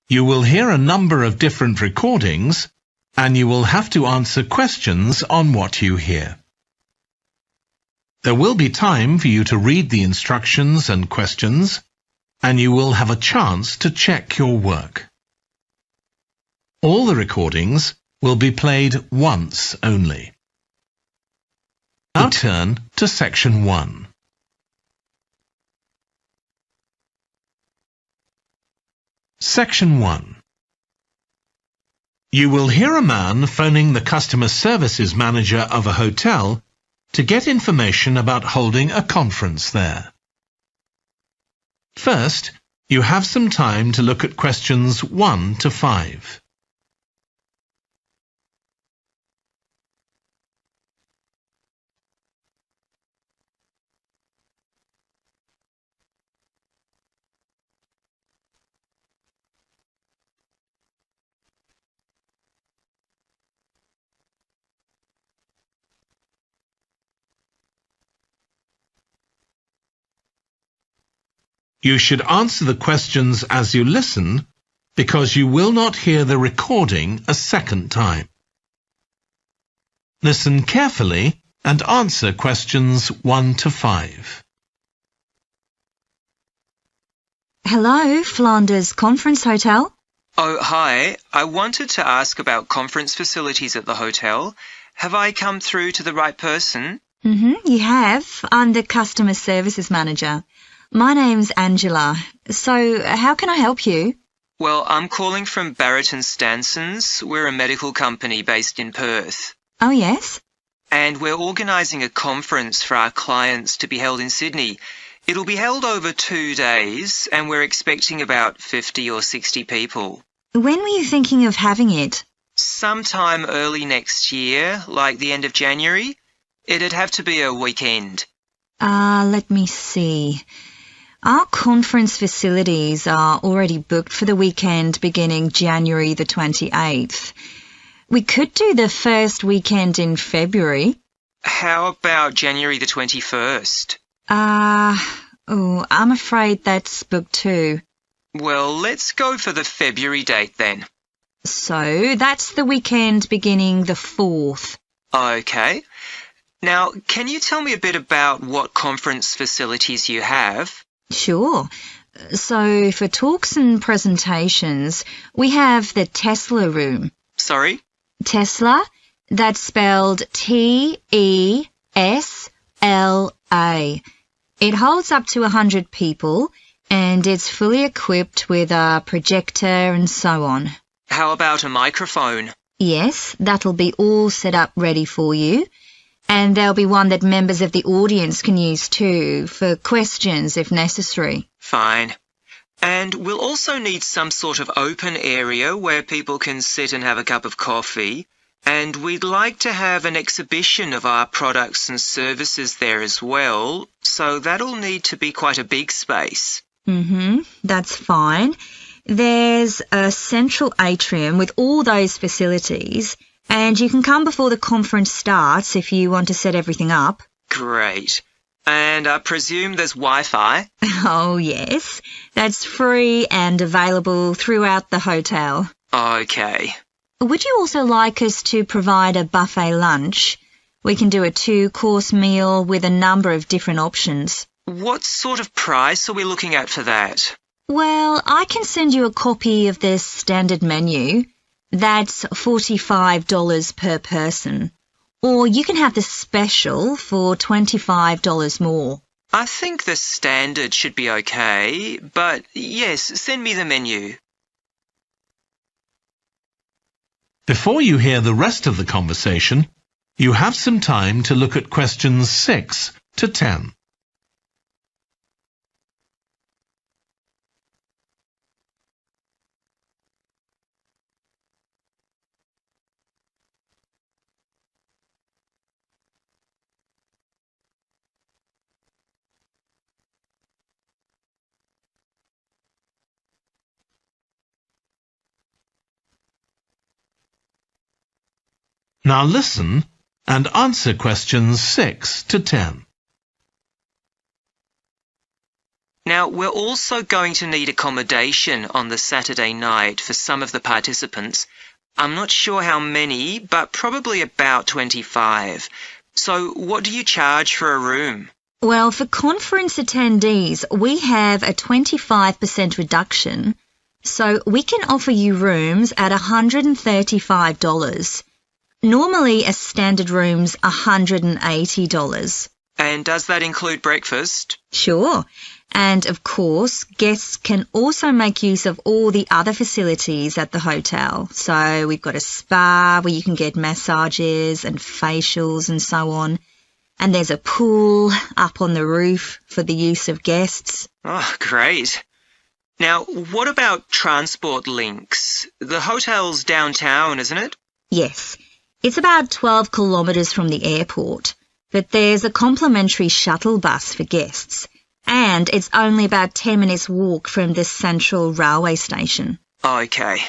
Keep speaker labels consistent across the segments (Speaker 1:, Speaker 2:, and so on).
Speaker 1: You will hear a number of different recordings, and you will have to answer questions on what you hear. There will be time for you to read the instructions and questions, and you will have a chance to check your work. All the recordings will be played once only. Now turn to Section 1. Section 1. You will hear a man phoning the customer services manager of a hotel to get information about holding a conference there. First, you have some time to look at questions 1 to 5. You should answer the questions as you listen, because you will not hear the recording a second time. Listen carefully and answer questions 1 to 5.
Speaker 2: Hello, Flanders Conference Hotel.
Speaker 3: Oh, hi. I wanted to ask about conference facilities at the hotel. Have I come through to the right person?
Speaker 2: You have. I'm the customer services manager. My name's Angela. So, how can I help you?
Speaker 3: Well, I'm calling from Barrett & Stanson's. We're a medical company based in Perth.
Speaker 2: Oh, yes?
Speaker 3: And we're organising a conference for our clients to be held in Sydney. It'll be held over 2 days, and we're expecting about 50 or 60 people.
Speaker 2: When were you thinking of having it?
Speaker 3: Sometime early next year, like the end of January. It'd have to be a weekend.
Speaker 2: Let me see. Our conference facilities are already booked for the weekend beginning January the 28th. We could do the first weekend in February.
Speaker 3: How about January the 21st?
Speaker 2: I'm afraid that's booked too.
Speaker 3: Well, let's go for the February date then.
Speaker 2: So, that's the weekend beginning the 4th.
Speaker 3: Okay. Now, can you tell me a bit about what conference facilities you have?
Speaker 2: Sure. So, for talks and presentations, we have the Tesla room.
Speaker 3: Sorry?
Speaker 2: Tesla, that's spelled T-E-S-L-A. It holds up to 100 people, and it's fully equipped with a projector and so on.
Speaker 3: How about a microphone?
Speaker 2: Yes, that'll be all set up ready for you. And there'll be one that members of the audience can use too, for questions if necessary.
Speaker 3: Fine. And we'll also need some sort of open area where people can sit and have a cup of coffee. And we'd like to have an exhibition of our products and services there as well, so that'll need to be quite a big space.
Speaker 2: That's fine. There's a central atrium with all those facilities, and you can come before the conference starts if you want to set everything up.
Speaker 3: Great. And I presume there's Wi-Fi?
Speaker 2: Oh, yes. That's free and available throughout the hotel.
Speaker 3: Okay.
Speaker 2: Would you also like us to provide a buffet lunch? We can do a 2-course meal with a number of different options.
Speaker 3: What sort of price are we looking at for that?
Speaker 2: Well, I can send you a copy of the standard menu. That's $45 per person. Or you can have the special for $25 more.
Speaker 3: I think the standard should be okay, but yes, send me the menu.
Speaker 1: Before you hear the rest of the conversation, you have some time to look at questions 6 to 10. Now listen and answer questions 6 to 10.
Speaker 3: Now, we're also going to need accommodation on the Saturday night for some of the participants. I'm not sure how many, but probably about 25. So what do you charge for a room?
Speaker 2: Well, for conference attendees, we have a 25% reduction, so we can offer you rooms at $135. Normally, a standard room's $180.
Speaker 3: And does that include breakfast?
Speaker 2: Sure. And of course, guests can also make use of all the other facilities at the hotel. So we've got a spa where you can get massages and facials and so on. And there's a pool up on the roof for the use of guests.
Speaker 3: Oh, great. Now, what about transport links? The hotel's downtown, isn't it?
Speaker 2: Yes. It's about 12 kilometres from the airport, but there's a complimentary shuttle bus for guests. And it's only about 10 minutes walk from the central railway station.
Speaker 3: Okay.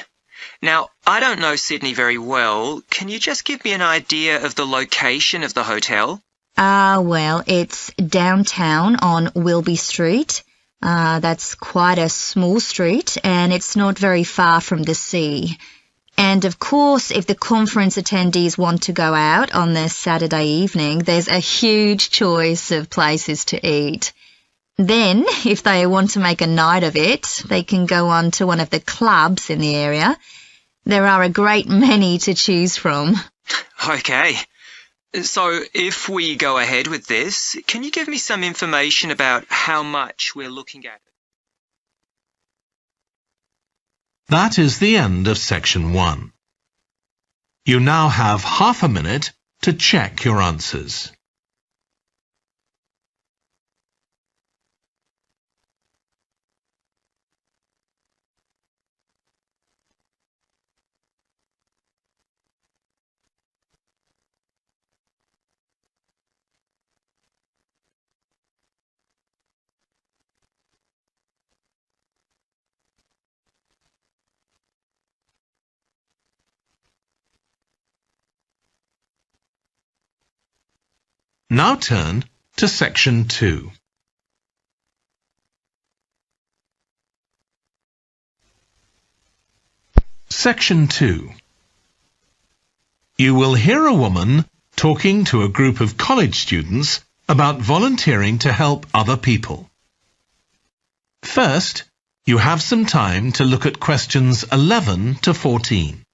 Speaker 3: Now, I don't know Sydney very well. Can you just give me an idea of the location of the hotel?
Speaker 2: Well, it's downtown on Wilby Street. That's quite a small street, and it's not very far from the sea. And of course, if the conference attendees want to go out on the Saturday evening, there's a huge choice of places to eat. Then, if they want to make a night of it, they can go on to one of the clubs in the area. There are a great many to choose from.
Speaker 3: Okay. So, if we go ahead with this, can you give me some information about how much we're looking at?
Speaker 1: That is the end of section 1. You now have half a minute to check your answers. Now turn to section 2. Section 2. You will hear a woman talking to a group of college students about volunteering to help other people. First, you have some time to look at questions 11 to 14.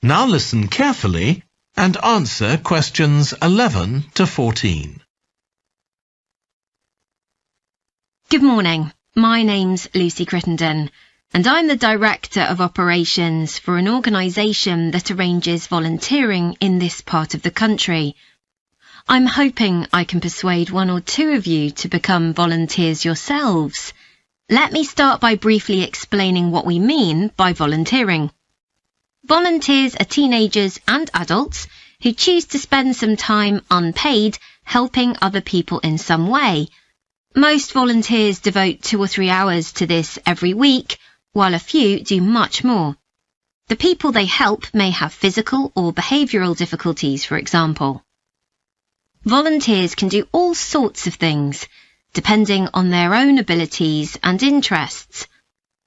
Speaker 1: Now listen carefully and answer questions 11 to 14.
Speaker 4: Good morning. My name's Lucy Crittenden, and I'm the Director of Operations for an organisation that arranges volunteering in this part of the country. I'm hoping I can persuade one or two of you to become volunteers yourselves. Let me start by briefly explaining what we mean by volunteering. Volunteers are teenagers and adults who choose to spend some time unpaid helping other people in some way. Most volunteers devote 2 or 3 hours to this every week, while a few do much more. The people they help may have physical or behavioural difficulties, for example. Volunteers can do all sorts of things, depending on their own abilities and interests.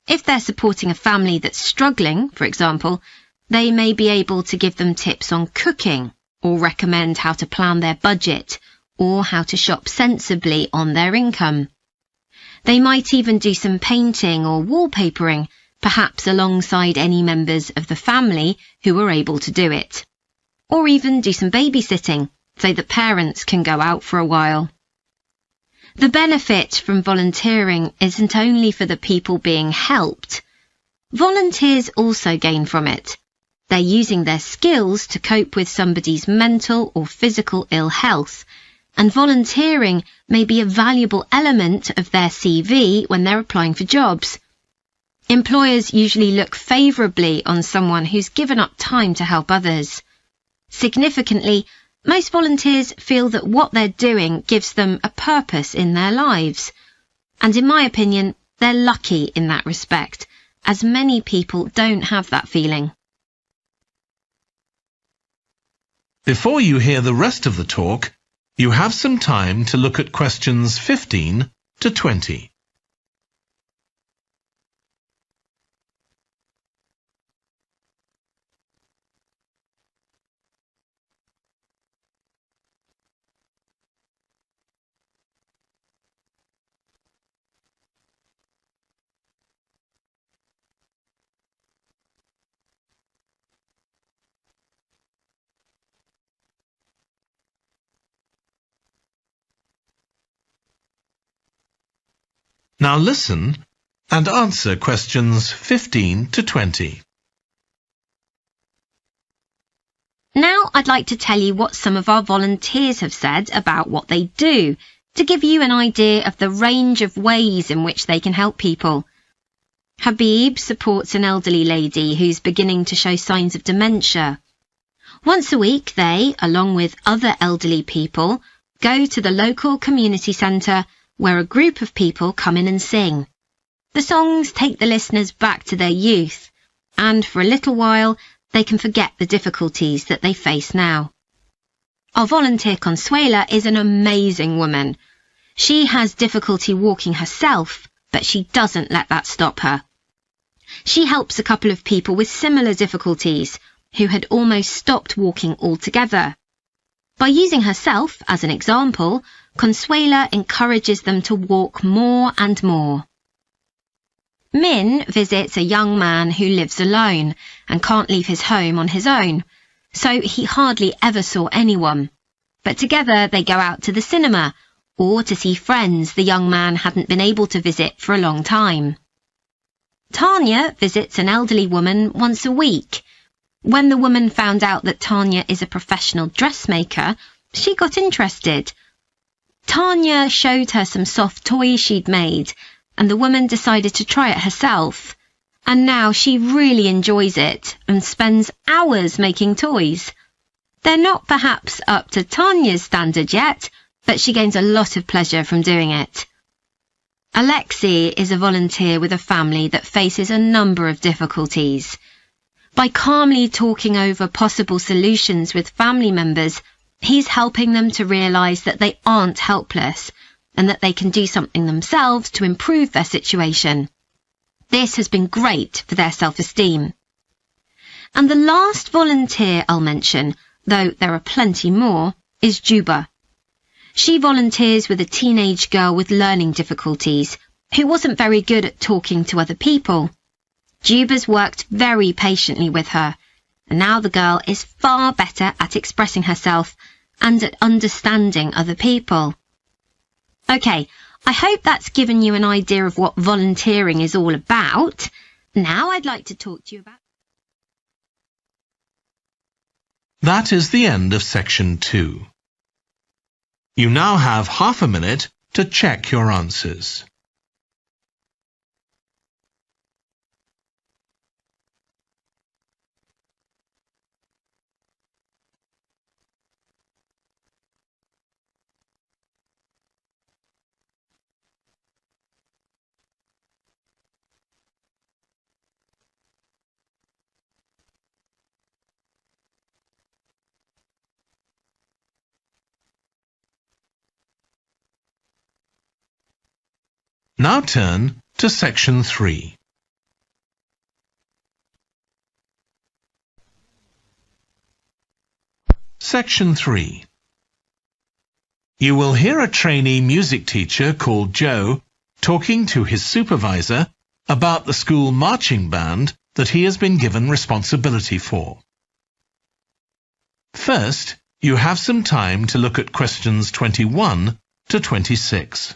Speaker 4: If they're supporting a family that's struggling, for example, they may be able to give them tips on cooking, or recommend how to plan their budget, or how to shop sensibly on their income. They might even do some painting or wallpapering, perhaps alongside any members of the family who are able to do it. Or even do some babysitting, so that parents can go out for a while. The benefit from volunteering isn't only for the people being helped. Volunteers also gain from it. They're using their skills to cope with somebody's mental or physical ill health, and volunteering may be a valuable element of their CV when they're applying for jobs. Employers usually look favourably on someone who's given up time to help others. Significantly, Most volunteers feel that what they're doing gives them a purpose in their lives. And in my opinion, they're lucky in that respect, as many people don't have that feeling.
Speaker 1: Before you hear the rest of the talk, you have some time to look at questions 15 to 20. Now listen and answer questions 15 to 20.
Speaker 4: Now I'd like to tell you what some of our volunteers have said about what they do, to give you an idea of the range of ways in which they can help people. Habib supports an elderly lady who's beginning to show signs of dementia. Once a week they, along with other elderly people, go to the local community centre where a group of people come in and sing. The songs take the listeners back to their youth, and for a little while they can forget the difficulties that they face now. Our volunteer Consuela is an amazing woman. She has difficulty walking herself, but she doesn't let that stop her. She helps a couple of people with similar difficulties who had almost stopped walking altogether. By using herself as an example, Consuela encourages them to walk more and more. Min visits a young man who lives alone and can't leave his home on his own, so he hardly ever saw anyone. But together they go out to the cinema or to see friends the young man hadn't been able to visit for a long time. Tanya visits an elderly woman once a week. When the woman found out that Tanya is a professional dressmaker, she got interested. Tanya showed her some soft toys she'd made, and the woman decided to try it herself. And now she really enjoys it and spends hours making toys. They're not perhaps up to Tanya's standard yet, but she gains a lot of pleasure from doing it. Alexi is a volunteer with a family that faces a number of difficulties. By calmly talking over possible solutions with family members, he's helping them to realise that they aren't helpless and that they can do something themselves to improve their situation. This has been great for their self-esteem. And the last volunteer I'll mention, though there are plenty more, is Juba. She volunteers with a teenage girl with learning difficulties who wasn't very good at talking to other people. Juba's worked very patiently with her, and now the girl is far better at expressing herself and at understanding other people. OK, I hope that's given you an idea of what volunteering is all about. Now I'd like to talk to you about...
Speaker 1: That is the end of section 2. You now have half a minute to check your answers. Now turn to section 3. Section 3. You will hear a trainee music teacher called Joe talking to his supervisor about the school marching band that he has been given responsibility for. First, you have some time to look at questions 21 to 26.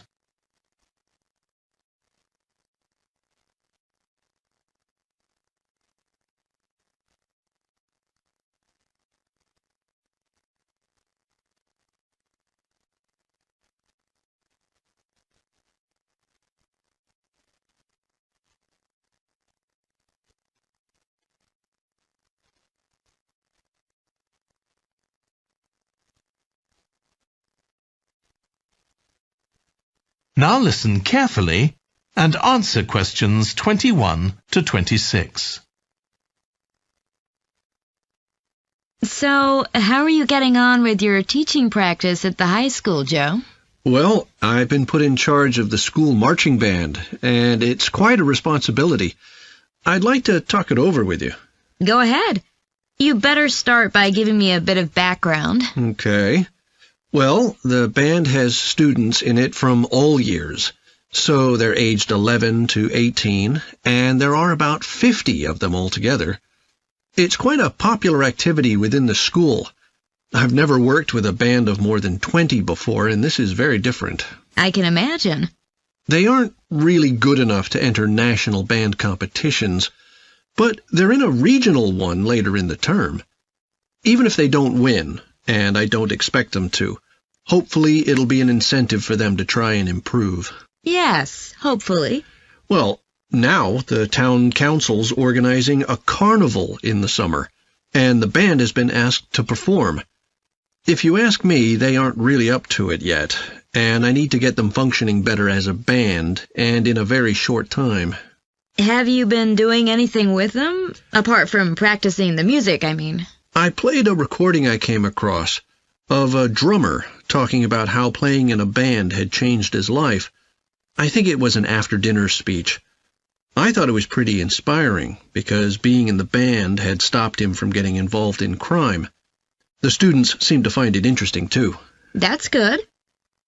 Speaker 1: Now listen carefully and answer questions 21 to 26.
Speaker 2: So, how are you getting on with your teaching practice at the high school, Joe?
Speaker 5: Well, I've been put in charge of the school marching band, and it's quite a responsibility. I'd like to talk it over with you.
Speaker 2: Go ahead. You better start by giving me a bit of background.
Speaker 5: Okay. Well, the band has students in it from all years. So they're aged 11 to 18, and there are about 50 of them altogether. It's quite a popular activity within the school. I've never worked with a band of more than 20 before, and this is very different.
Speaker 2: I can imagine.
Speaker 5: They aren't really good enough to enter national band competitions, but they're in a regional one later in the term. Even if they don't win, and I don't expect them to, hopefully it'll be an incentive for them to try and improve.
Speaker 2: Yes, hopefully.
Speaker 5: Well, now the town council's organizing a carnival in the summer, and the band has been asked to perform. If you ask me, they aren't really up to it yet, and I need to get them functioning better as a band, and in a very short time.
Speaker 2: Have you been doing anything with them? Apart from practicing the music, I mean.
Speaker 5: I played a recording I came across of a drummer talking about how playing in a band had changed his life. I think it was an after-dinner speech. I thought it was pretty inspiring, because being in the band had stopped him from getting involved in crime. The students seemed to find it interesting, too.
Speaker 2: That's good.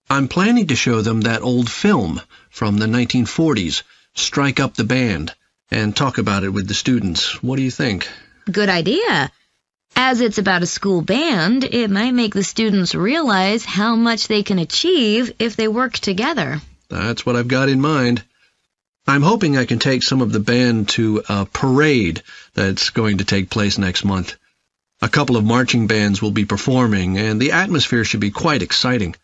Speaker 5: I'm planning to show them that old film from the 1940s, Strike Up the Band, and talk about it with the students. What do you think?
Speaker 2: Good idea. As it's about a school band, it might make the students realize how much they can achieve if they work together.
Speaker 5: That's what I've got in mind. I'm hoping I can take some of the band to a parade that's going to take place next month. A couple of marching bands will be performing, and the atmosphere should be quite exciting.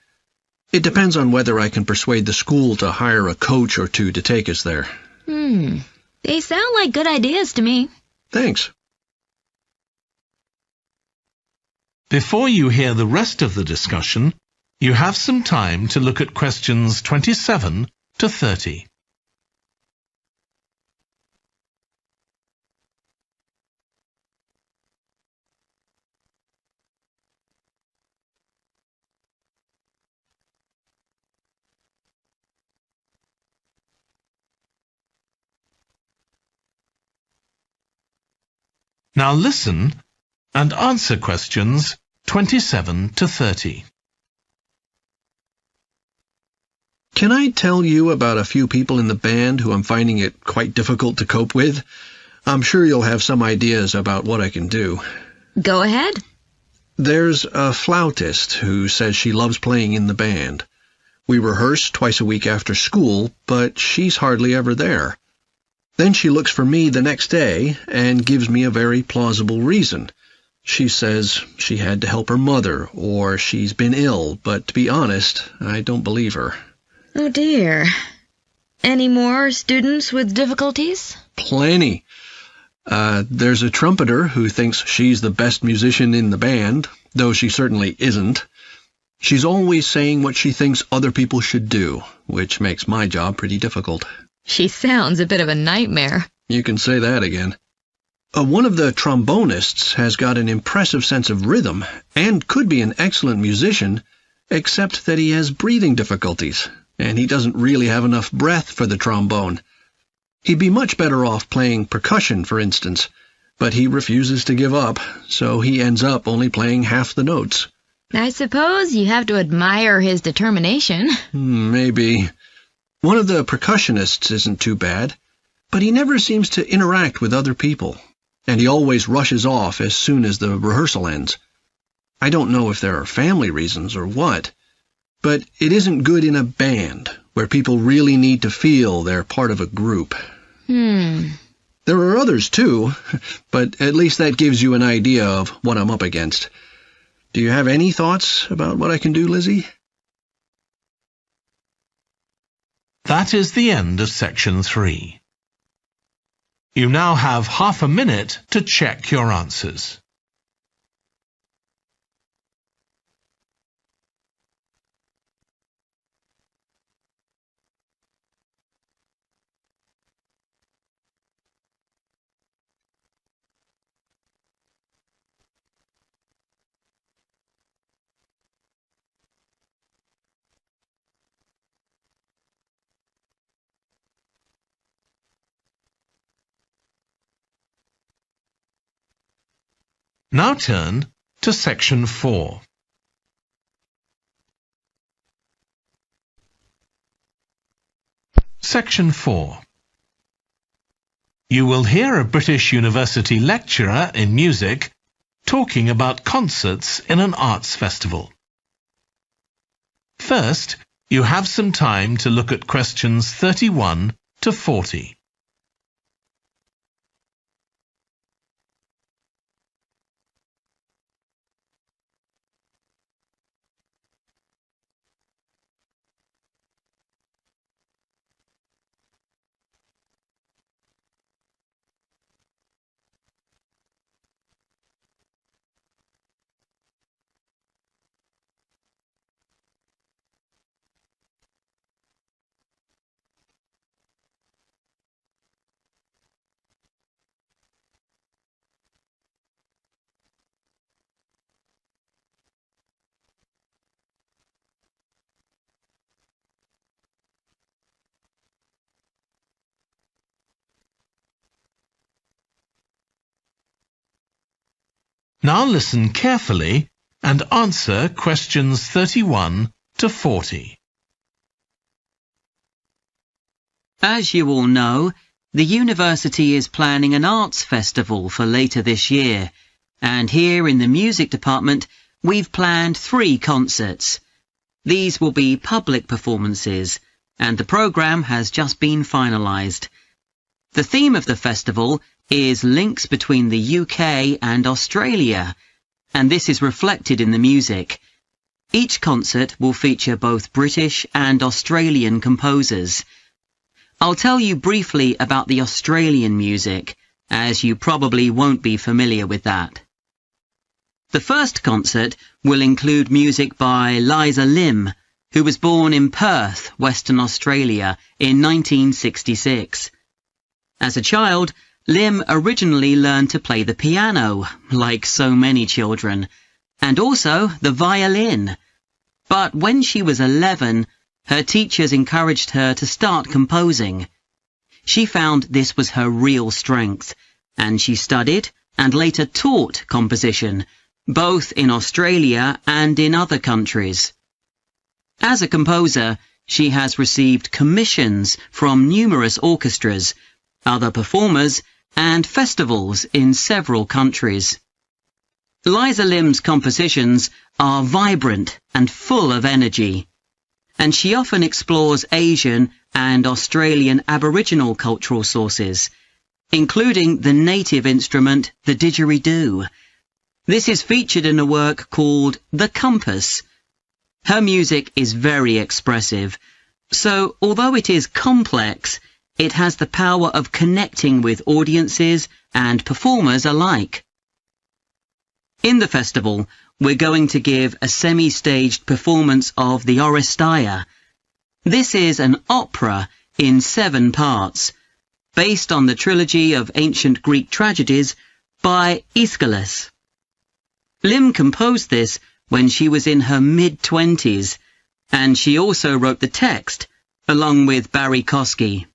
Speaker 5: It depends on whether I can persuade the school to hire a coach or two to take us there.
Speaker 2: They sound like good ideas to me.
Speaker 5: Thanks.
Speaker 1: Before you hear the rest of the discussion, you have some time to look at questions 27 to 30. Now listen and answer questions 27 to 30.
Speaker 5: Can I tell you about a few people in the band who I'm finding it quite difficult to cope with? I'm sure you'll have some ideas about what I can do.
Speaker 2: Go ahead.
Speaker 5: There's a flautist who says she loves playing in the band. We rehearse twice a week after school, but she's hardly ever there. Then she looks for me the next day and gives me a very plausible reason. She says she had to help her mother, or she's been ill, but to be honest, I don't believe her.
Speaker 2: Oh dear. Any more students with difficulties?
Speaker 5: Plenty. There's a trumpeter who thinks she's the best musician in the band, though she certainly isn't. She's always saying what she thinks other people should do, which makes my job pretty difficult.
Speaker 2: She sounds a bit of a nightmare.
Speaker 5: You can say that again. One of the trombonists has got an impressive sense of rhythm and could be an excellent musician, except that he has breathing difficulties, and he doesn't really have enough breath for the trombone. He'd be much better off playing percussion, for instance, but he refuses to give up, so he ends up only playing half the notes.
Speaker 2: I suppose you have to admire his determination.
Speaker 5: Maybe. One of the percussionists isn't too bad, but he never seems to interact with other people, and he always rushes off as soon as the rehearsal ends. I don't know if there are family reasons or what, but it isn't good in a band, where people really need to feel they're part of a group. There are others too, but at least that gives you an idea of what I'm up against. Do you have any thoughts about what I can do, Lizzie?
Speaker 1: That is the end of section 3. You now have half a minute to check your answers. Now turn to Section 4. Section 4. You will hear a British University lecturer in music talking about concerts in an arts festival. First, you have some time to look at questions 31 to 40. Now listen carefully and answer questions 31 to 40.
Speaker 6: As you all know, the university is planning an arts festival for later this year, and here in the music department we've planned 3 concerts. These will be public performances, and the programme has just been finalised. The theme of the festival is links between the UK and Australia, and this is reflected in the music. Each concert will feature both British and Australian composers. I'll tell you briefly about the Australian music, as you probably won't be familiar with that. The first concert will include music by Liza Lim, who was born in Perth, Western Australia, in 1966. As a child, Lim originally learned to play the piano, like so many children, and also the violin. But when she was 11, her teachers encouraged her to start composing. She found this was her real strength, and she studied and later taught composition, both in Australia and in other countries. As a composer, she has received commissions from numerous orchestras, other performers, and festivals in several countries. Liza Lim's compositions are vibrant and full of energy, and she often explores Asian and Australian Aboriginal cultural sources, including the native instrument, the didgeridoo. This is featured in a work called The Compass. Her music is very expressive, so although it is complex, it has the power of connecting with audiences and performers alike. In the festival, we're going to give a semi-staged performance of the Oresteia. This is an opera in 7 parts, based on the trilogy of ancient Greek tragedies by Aeschylus. Lim composed this when she was in her mid-20s, and she also wrote the text, along with Barry Kosky.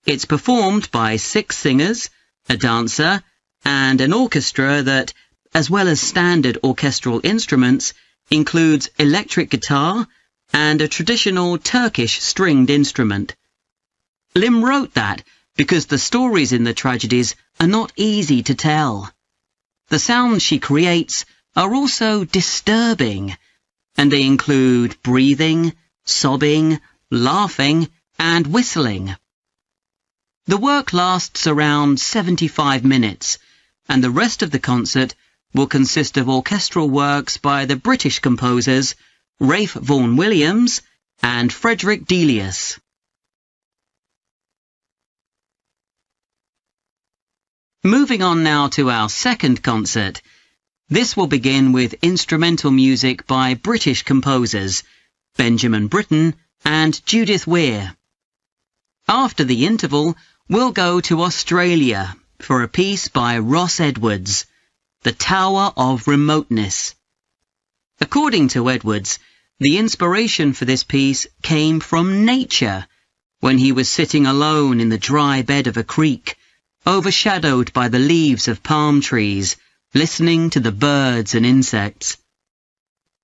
Speaker 6: It's performed by 6 singers, a dancer, and an orchestra that, as well as standard orchestral instruments, includes electric guitar and a traditional Turkish stringed instrument. Lim wrote that because the stories in the tragedies are not easy to tell. The sounds she creates are also disturbing, and they include breathing, sobbing, laughing, and whistling. The work lasts around 75 minutes, and the rest of the concert will consist of orchestral works by the British composers Ralph Vaughan Williams and Frederick Delius. Moving on now to our second concert. This will begin with instrumental music by British composers Benjamin Britten and Judith Weir. After the interval, we'll go to Australia for a piece by Ross Edwards, The Tower of Remoteness. According to Edwards, the inspiration for this piece came from nature, when he was sitting alone in the dry bed of a creek, overshadowed by the leaves of palm trees, listening to the birds and insects.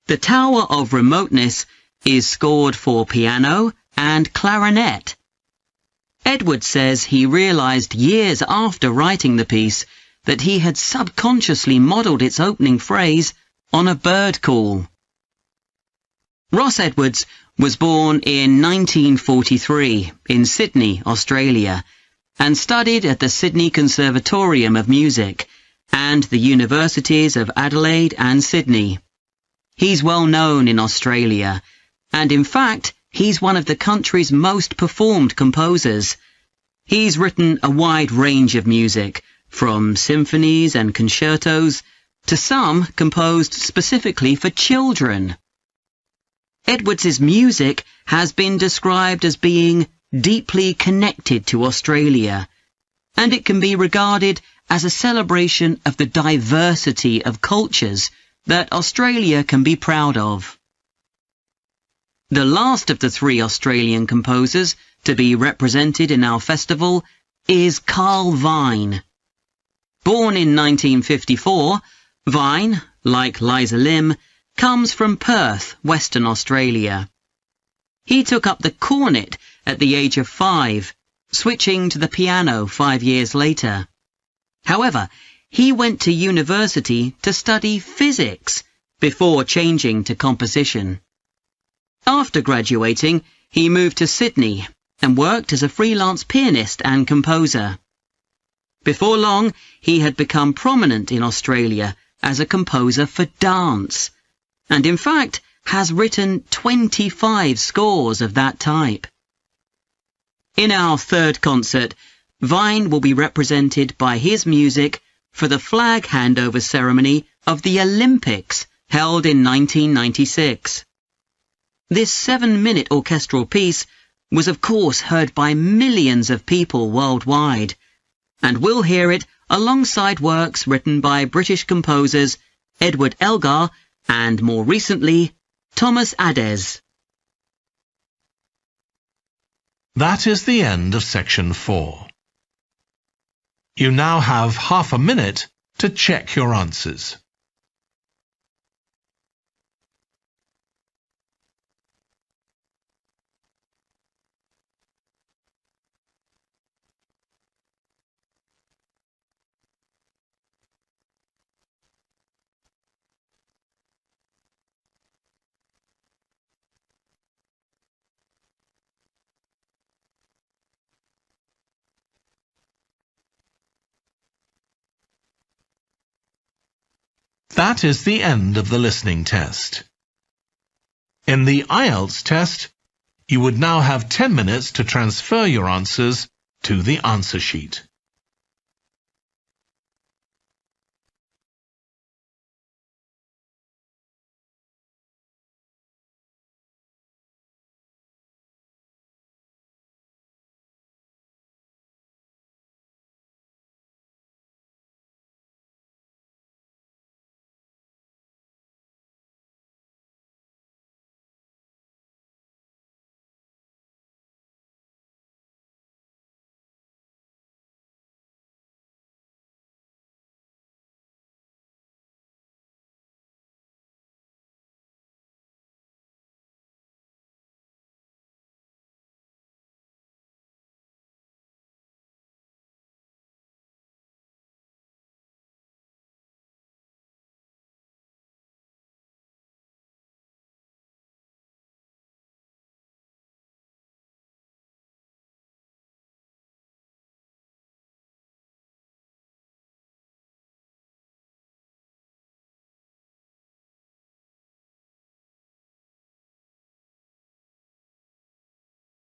Speaker 6: The Tower of Remoteness is scored for piano and clarinet. Edward says he realized years after writing the piece that he had subconsciously modelled its opening phrase on a bird call. Ross Edwards was born in 1943 in Sydney, Australia, and studied at the Sydney Conservatorium of Music and the Universities of Adelaide and Sydney. He's well known in Australia, and in fact, he's one of the country's most performed composers. He's written a wide range of music, from symphonies and concertos to some composed specifically for children. Edwards's music has been described as being deeply connected to Australia, and it can be regarded as a celebration of the diversity of cultures that Australia can be proud of. The last of the three Australian composers to be represented in our festival is Carl Vine. Born in 1954, Vine, like Liza Lim, comes from Perth, Western Australia. He took up the cornet at the age of 5, switching to the piano 5 years later. However, he went to university to study physics before changing to composition. After graduating, he moved to Sydney and worked as a freelance pianist and composer. Before long, he had become prominent in Australia as a composer for dance, and in fact has written 25 scores of that type. In our third concert, Vine will be represented by his music for the flag handover ceremony of the Olympics held in 1996. This 7-minute orchestral piece was of course heard by millions of people worldwide, and we'll hear it alongside works written by British composers Edward Elgar and, more recently, Thomas Adès.
Speaker 1: That is the end of section 4. You now have half a minute to check your answers. That is the end of the listening test. In the IELTS test, you would now have 10 minutes to transfer your answers to the answer sheet.